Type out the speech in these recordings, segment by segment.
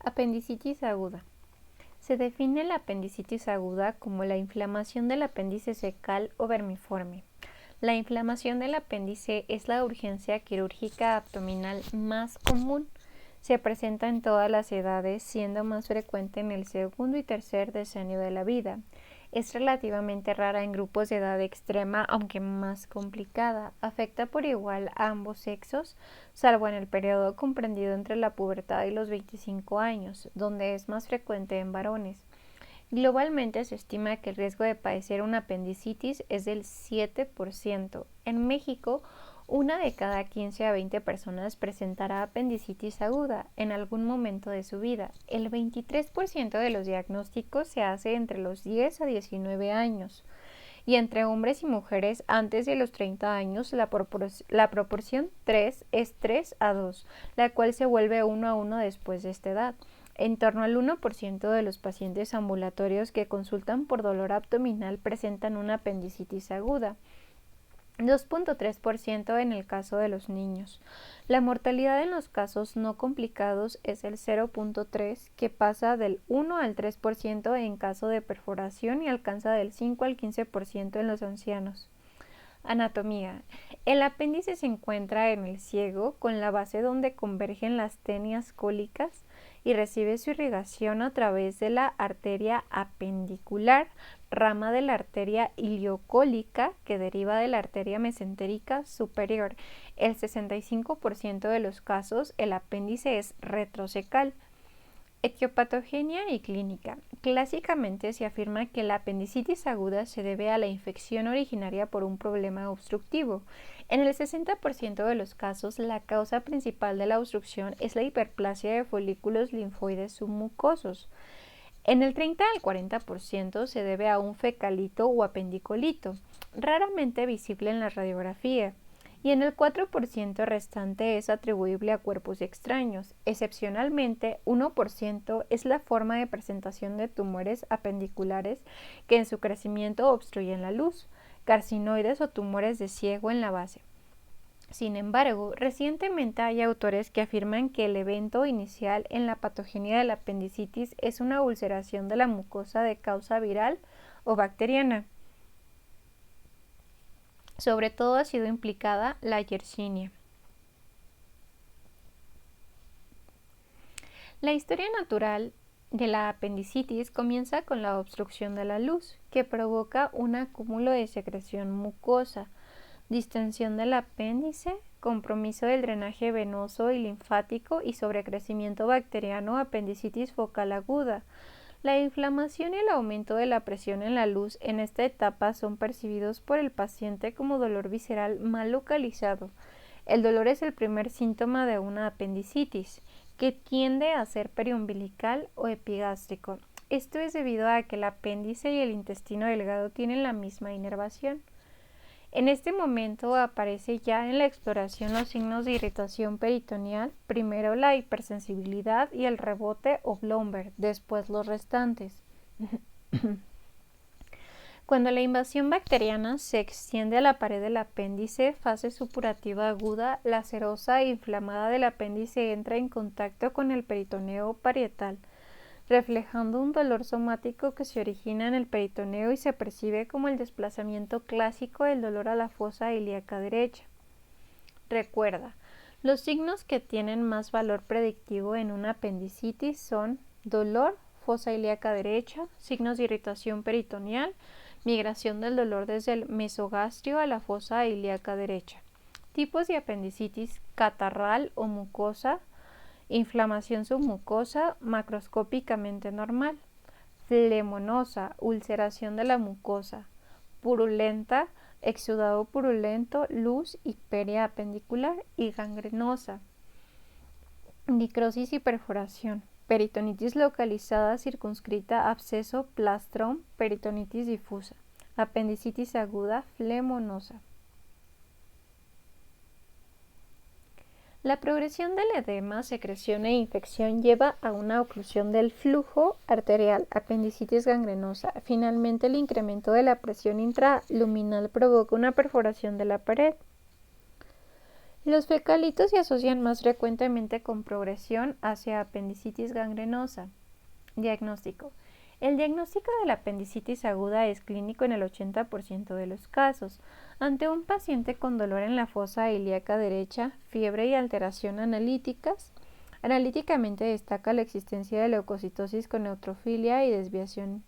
Apendicitis aguda. Se define la apendicitis aguda como la inflamación del apéndice secal o vermiforme. La inflamación del apéndice es la urgencia quirúrgica abdominal más común. Se presenta en todas las edades, siendo más frecuente en el segundo y tercer decenio de la vida. Es relativamente rara en grupos de edad extrema, aunque más complicada. Afecta por igual a ambos sexos, salvo en el periodo comprendido entre la pubertad y los 25 años, donde es más frecuente en varones. Globalmente se estima que el riesgo de padecer una apendicitis es del 7%. En México, 1 de cada 15 a 20 personas presentará apendicitis aguda en algún momento de su vida. El 23% de los diagnósticos se hace entre los 10 a 19 años y entre hombres y mujeres antes de los 30 años la proporción 3 es 3 a 2, la cual se vuelve 1 a 1 después de esta edad. En torno al 1% de los pacientes ambulatorios que consultan por dolor abdominal presentan una apendicitis aguda. 2.3% en el caso de los niños. La mortalidad en los casos no complicados es el 0.3%, que pasa del 1 al 3% en caso de perforación y alcanza del 5 al 15% en los ancianos. Anatomía. El apéndice se encuentra en el ciego, con la base donde convergen las tenias cólicas, y recibe su irrigación a través de la arteria apendicular, rama de la arteria iliocólica que deriva de la arteria mesentérica superior. El 65% de los casos el apéndice es retrocecal. Etiopatogenia y clínica. Clásicamente se afirma que la apendicitis aguda se debe a la infección originaria por un problema obstructivo. En el 60% de los casos, la causa principal de la obstrucción es la hiperplasia de folículos linfoides submucosos. En el 30 al 40% se debe a un fecalito o apendicolito, raramente visible en la radiografía, y en el 4% restante es atribuible a cuerpos extraños. Excepcionalmente, 1% es la forma de presentación de tumores apendiculares que en su crecimiento obstruyen la luz, carcinoides o tumores de ciego en la base. Sin embargo, recientemente hay autores que afirman que el evento inicial en la patogenia de la apendicitis es una ulceración de la mucosa de causa viral o bacteriana. Sobre todo ha sido implicada la Yersinia. La historia natural de la apendicitis comienza con la obstrucción de la luz, que provoca un acúmulo de secreción mucosa, distensión del apéndice, compromiso del drenaje venoso y linfático y sobrecrecimiento bacteriano, apendicitis focal aguda. La inflamación y el aumento de la presión en la luz en esta etapa son percibidos por el paciente como dolor visceral mal localizado. El dolor es el primer síntoma de una apendicitis, que tiende a ser periumbilical o epigástrico. Esto es debido a que el apéndice y el intestino delgado tienen la misma inervación. En este momento aparece ya en la exploración los signos de irritación peritoneal, primero la hipersensibilidad y el rebote o Blomberg, después los restantes. Cuando la invasión bacteriana se extiende a la pared del apéndice, fase supurativa aguda, la serosa e inflamada del apéndice entra en contacto con el peritoneo parietal, reflejando un dolor somático que se origina en el peritoneo y se percibe como el desplazamiento clásico del dolor a la fosa ilíaca derecha. Recuerda, los signos que tienen más valor predictivo en una apendicitis son dolor, fosa ilíaca derecha, signos de irritación peritoneal, migración del dolor desde el mesogastrio a la fosa ilíaca derecha. Tipos de apendicitis: catarral o mucosa, inflamación submucosa macroscópicamente normal, flemonosa, ulceración de la mucosa, purulenta, exudado purulento, luz y periapendicular, y gangrenosa, necrosis y perforación, peritonitis localizada circunscrita, absceso, plastrón, peritonitis difusa, apendicitis aguda, flemonosa. La progresión del edema, secreción e infección lleva a una oclusión del flujo arterial, apendicitis gangrenosa. Finalmente, el incremento de la presión intraluminal provoca una perforación de la pared. Los fecalitos se asocian más frecuentemente con progresión hacia apendicitis gangrenosa. Diagnóstico. El diagnóstico de la apendicitis aguda es clínico en el 80% de los casos. Ante un paciente con dolor en la fosa ilíaca derecha, fiebre y alteración analíticamente destaca la existencia de leucocitosis con neutrofilia y desviación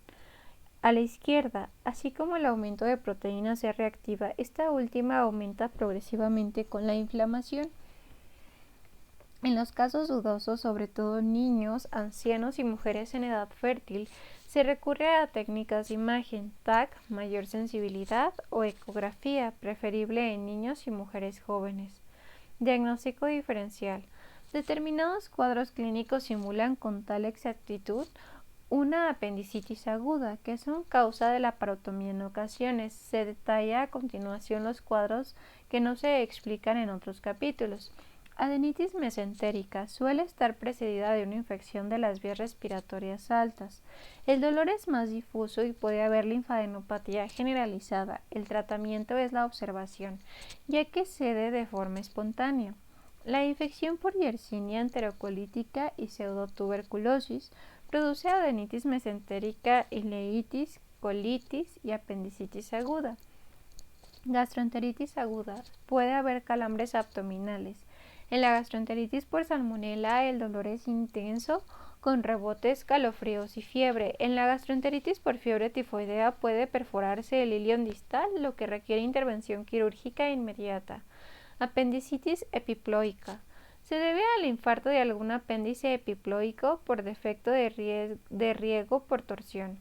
a la izquierda, así como el aumento de proteína C reactiva. Esta última aumenta progresivamente con la inflamación. En los casos dudosos, sobre todo niños, ancianos y mujeres en edad fértil, se recurre a técnicas de imagen, TAC, mayor sensibilidad o ecografía, preferible en niños y mujeres jóvenes. Diagnóstico diferencial. Determinados cuadros clínicos simulan con tal exactitud una apendicitis aguda, que son causa de la parotomía en ocasiones. Se detalla a continuación los cuadros que no se explican en otros capítulos. Adenitis mesentérica suele estar precedida de una infección de las vías respiratorias altas. El dolor es más difuso y puede haber linfadenopatía generalizada. El tratamiento es la observación, ya que cede de forma espontánea. La infección por Yersinia enterocolítica y pseudotuberculosis produce adenitis mesentérica, ileitis, colitis y apendicitis aguda. Gastroenteritis aguda. Puede haber calambres abdominales. En la gastroenteritis por salmonela el dolor es intenso con rebotes, escalofríos y fiebre. En la gastroenteritis por fiebre tifoidea puede perforarse el ilion distal, lo que requiere intervención quirúrgica inmediata. Apendicitis epiploica. Se debe al infarto de algún apéndice epiploico por defecto de riego por torsión.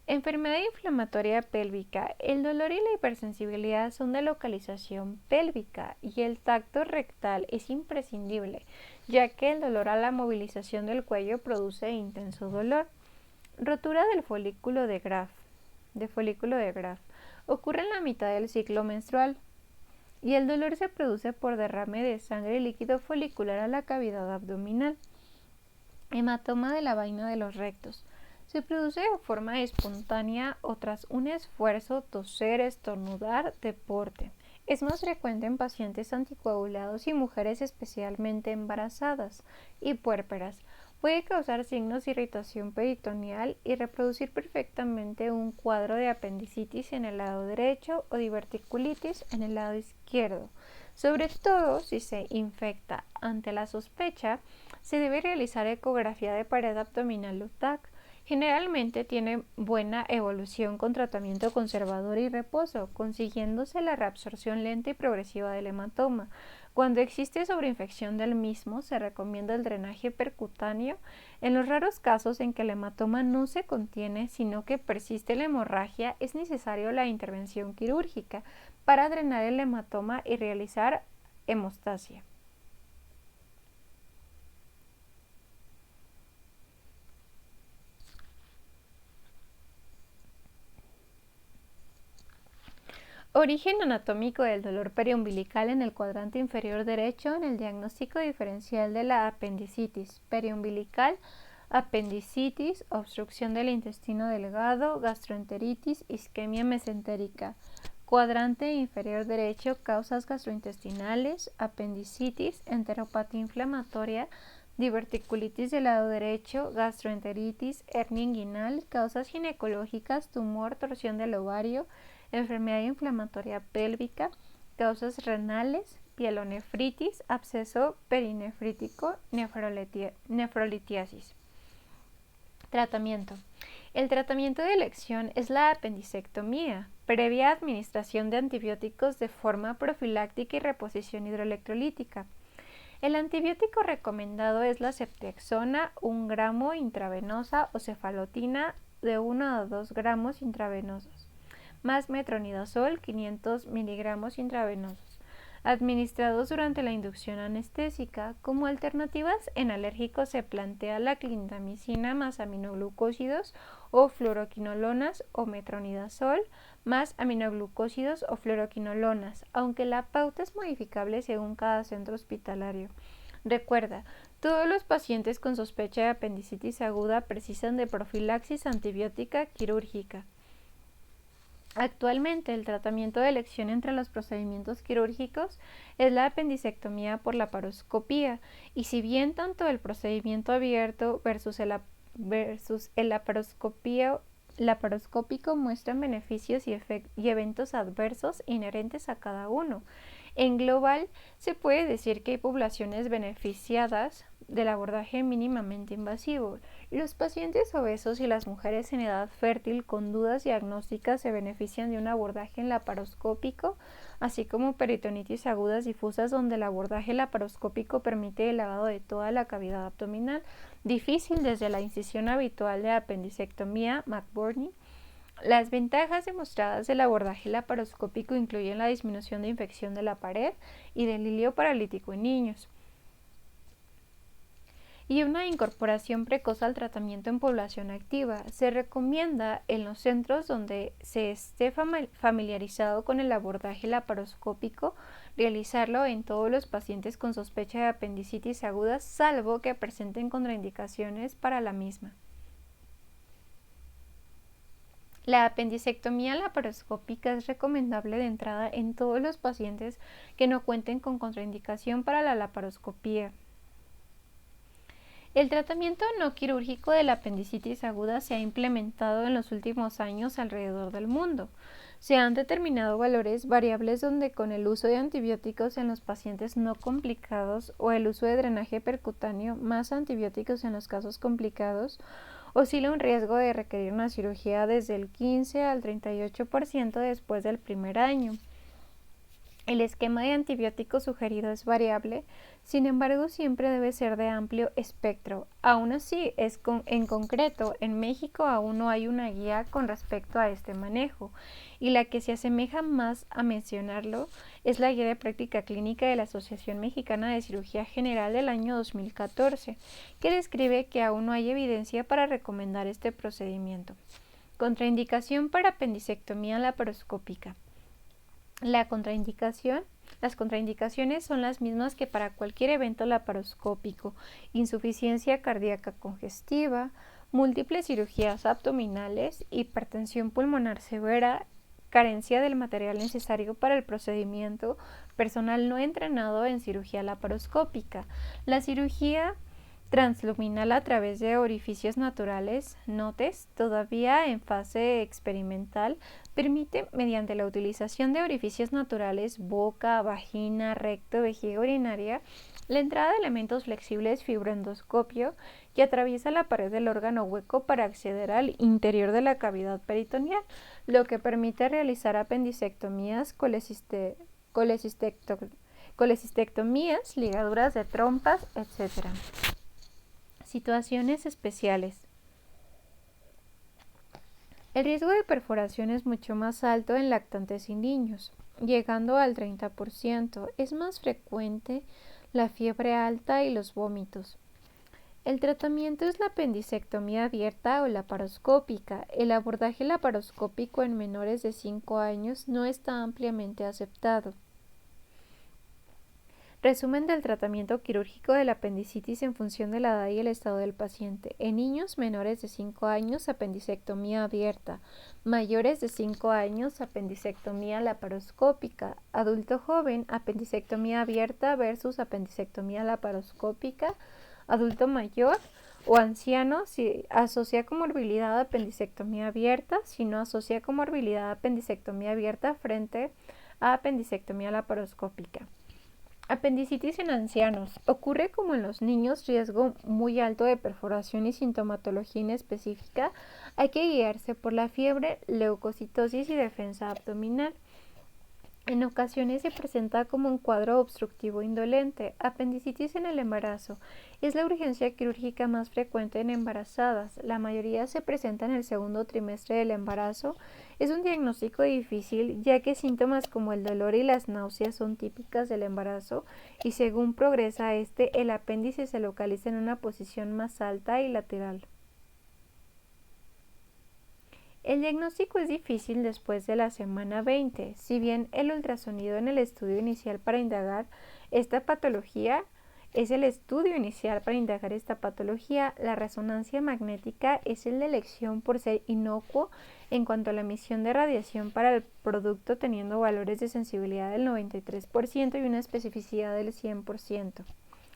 Enfermedad inflamatoria pélvica. El dolor y la hipersensibilidad son de localización pélvica y el tacto rectal es imprescindible, ya que el dolor a la movilización del cuello produce intenso dolor. Rotura del folículo de Graf. Ocurre en la mitad del ciclo menstrual y el dolor se produce por derrame de sangre y líquido folicular a la cavidad abdominal. Hematoma de la vaina de los rectos. Se produce de forma espontánea o tras un esfuerzo, toser, estornudar, deporte. Es más frecuente en pacientes anticoagulados y mujeres especialmente embarazadas y puérperas. Puede causar signos de irritación peritoneal y reproducir perfectamente un cuadro de apendicitis en el lado derecho o diverticulitis en el lado izquierdo. Sobre todo si se infecta. Ante la sospecha, se debe realizar ecografía de pared abdominal o TAC. Generalmente tiene buena evolución con tratamiento conservador y reposo, consiguiéndose la reabsorción lenta y progresiva del hematoma. Cuando existe sobreinfección del mismo, se recomienda el drenaje percutáneo. En los raros casos en que el hematoma no se contiene, sino que persiste la hemorragia, es necesario la intervención quirúrgica para drenar el hematoma y realizar hemostasia. Origen anatómico del dolor periumbilical en el cuadrante inferior derecho en el diagnóstico diferencial de la apendicitis periumbilical, apendicitis, obstrucción del intestino delgado, gastroenteritis, isquemia mesentérica. Cuadrante inferior derecho, causas gastrointestinales, apendicitis, enteropatía inflamatoria, diverticulitis del lado derecho, gastroenteritis, hernia inguinal, causas ginecológicas, tumor, torsión del ovario, enfermedad inflamatoria pélvica, causas renales, pielonefritis, absceso perinefrítico, nefrolitiasis. Tratamiento. El tratamiento de elección es la apendicectomía, previa administración de antibióticos de forma profiláctica y reposición hidroelectrolítica. El antibiótico recomendado es la ceftriaxona, 1 gramo intravenosa o cefalotina de 1 a 2 gramos intravenosos, más metronidazol 500 miligramos intravenosos, administrados durante la inducción anestésica. Como alternativas en alérgicos se plantea la clindamicina más aminoglucósidos o fluoroquinolonas o metronidazol más aminoglucósidos o fluoroquinolonas, aunque la pauta es modificable según cada centro hospitalario. Recuerda, todos los pacientes con sospecha de apendicitis aguda precisan de profilaxis antibiótica quirúrgica. Actualmente, el tratamiento de elección entre los procedimientos quirúrgicos es la apendicectomía por laparoscopía, y si bien tanto el procedimiento abierto versus el laparoscópico muestran beneficios y eventos adversos inherentes a cada uno, en global se puede decir que hay poblaciones beneficiadas del abordaje mínimamente invasivo. Los pacientes obesos y las mujeres en edad fértil con dudas diagnósticas se benefician de un abordaje laparoscópico, así como peritonitis agudas difusas, donde el abordaje laparoscópico permite el lavado de toda la cavidad abdominal, difícil desde la incisión habitual de apendicectomía McBurney. Las ventajas demostradas del abordaje laparoscópico incluyen la disminución de infección de la pared y del hilio paralítico en niños, y una incorporación precoz al tratamiento en población activa. Se recomienda en los centros donde se esté familiarizado con el abordaje laparoscópico realizarlo en todos los pacientes con sospecha de apendicitis aguda, salvo que presenten contraindicaciones para la misma. La apendicectomía laparoscópica es recomendable de entrada en todos los pacientes que no cuenten con contraindicación para la laparoscopía. El tratamiento no quirúrgico de la apendicitis aguda se ha implementado en los últimos años alrededor del mundo. Se han determinado valores variables donde con el uso de antibióticos en los pacientes no complicados o el uso de drenaje percutáneo más antibióticos en los casos complicados oscila un riesgo de requerir una cirugía desde el 15 al 38% después del primer año. El esquema de antibióticos sugerido es variable, sin embargo siempre debe ser de amplio espectro. Aún así, en concreto, en México aún no hay una guía con respecto a este manejo, y la que se asemeja más a mencionarlo es la Guía de Práctica Clínica de la Asociación Mexicana de Cirugía General del año 2014, que describe que aún no hay evidencia para recomendar este procedimiento. Contraindicación para apendicectomía laparoscópica. Las contraindicaciones son las mismas que para cualquier evento laparoscópico: insuficiencia cardíaca congestiva, múltiples cirugías abdominales, hipertensión pulmonar severa, carencia del material necesario para el procedimiento, personal no entrenado en cirugía laparoscópica. La cirugía transluminal a través de orificios naturales, NOTES, todavía en fase experimental, permite, mediante la utilización de orificios naturales, boca, vagina, recto, vejiga urinaria, la entrada de elementos flexibles fibroendoscopio que atraviesa la pared del órgano hueco para acceder al interior de la cavidad peritoneal, lo que permite realizar apendicectomías, colecistectomías, ligaduras de trompas, etc. Situaciones especiales. El riesgo de perforación es mucho más alto en lactantes y niños, llegando al 30%. Es más frecuente la fiebre alta y los vómitos. El tratamiento es la apendicectomía abierta o laparoscópica. El abordaje laparoscópico en menores de 5 años no está ampliamente aceptado. Resumen del tratamiento quirúrgico de la apendicitis en función de la edad y el estado del paciente. En niños menores de 5 años, apendicectomía abierta. Mayores de 5 años, apendicectomía laparoscópica. Adulto joven, apendicectomía abierta versus apendicectomía laparoscópica. Adulto mayor o anciano, si asocia comorbilidad apendicectomía abierta, si no asocia comorbilidad apendicectomía abierta frente a apendicectomía laparoscópica. Apendicitis en ancianos. Ocurre como en los niños, riesgo muy alto de perforación y sintomatología inespecífica. Hay que guiarse por la fiebre, leucocitosis y defensa abdominal. En ocasiones se presenta como un cuadro obstructivo indolente. Apendicitis en el embarazo. Es la urgencia quirúrgica más frecuente en embarazadas. La mayoría se presenta en el segundo trimestre del embarazo. Es un diagnóstico difícil, ya que síntomas como el dolor y las náuseas son típicas del embarazo, y según progresa el apéndice se localiza en una posición más alta y lateral. El diagnóstico es difícil después de la semana 20, si bien el ultrasonido en el estudio inicial para indagar esta patología es el estudio inicial para indagar esta patología. La resonancia magnética es el de elección por ser inocuo en cuanto a la emisión de radiación para el producto, teniendo valores de sensibilidad del 93% y una especificidad del 100%.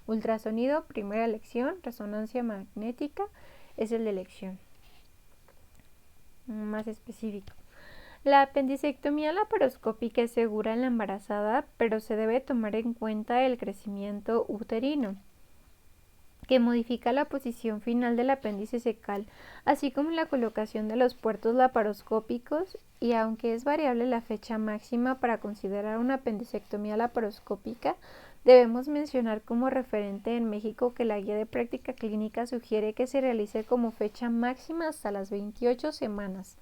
Ultrasonido, primera elección. Resonancia magnética es el de elección. Más específico. La apendicectomía laparoscópica es segura en la embarazada, pero se debe tomar en cuenta el crecimiento uterino, que modifica la posición final del apéndice cecal, así como la colocación de los puertos laparoscópicos, y aunque es variable la fecha máxima para considerar una apendicectomía laparoscópica, debemos mencionar como referente en México que la guía de práctica clínica sugiere que se realice como fecha máxima hasta las 28 semanas.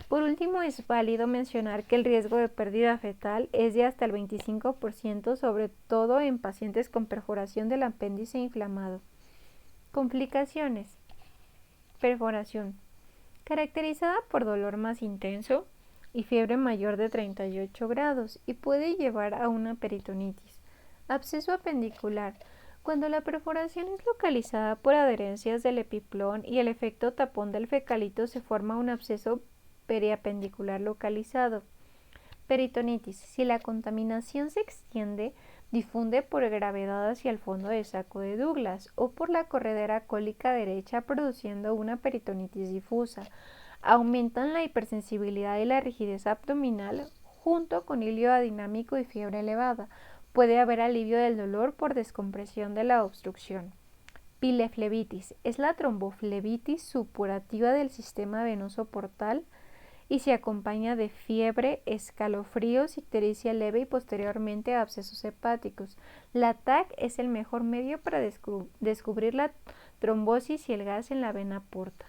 Por último, es válido mencionar que el riesgo de pérdida fetal es de hasta el 25%, sobre todo en pacientes con perforación del apéndice inflamado. Complicaciones. Perforación. Caracterizada por dolor más intenso y fiebre mayor de 38 grados y puede llevar a una peritonitis. Absceso apendicular. Cuando la perforación es localizada por adherencias del epiplón y el efecto tapón del fecalito, se forma un absceso periapendicular localizado. Peritonitis. Si la contaminación se extiende, difunde por gravedad hacia el fondo del saco de Douglas o por la corredera cólica derecha, produciendo una peritonitis difusa. Aumentan la hipersensibilidad y la rigidez abdominal junto con hilio adinámico y fiebre elevada. Puede haber alivio del dolor por descompresión de la obstrucción. Pileflebitis. Es la tromboflebitis supurativa del sistema venoso portal y se acompaña de fiebre, escalofríos, ictericia leve y posteriormente abscesos hepáticos. La TAC es el mejor medio para descubrir la trombosis y el gas en la vena porta.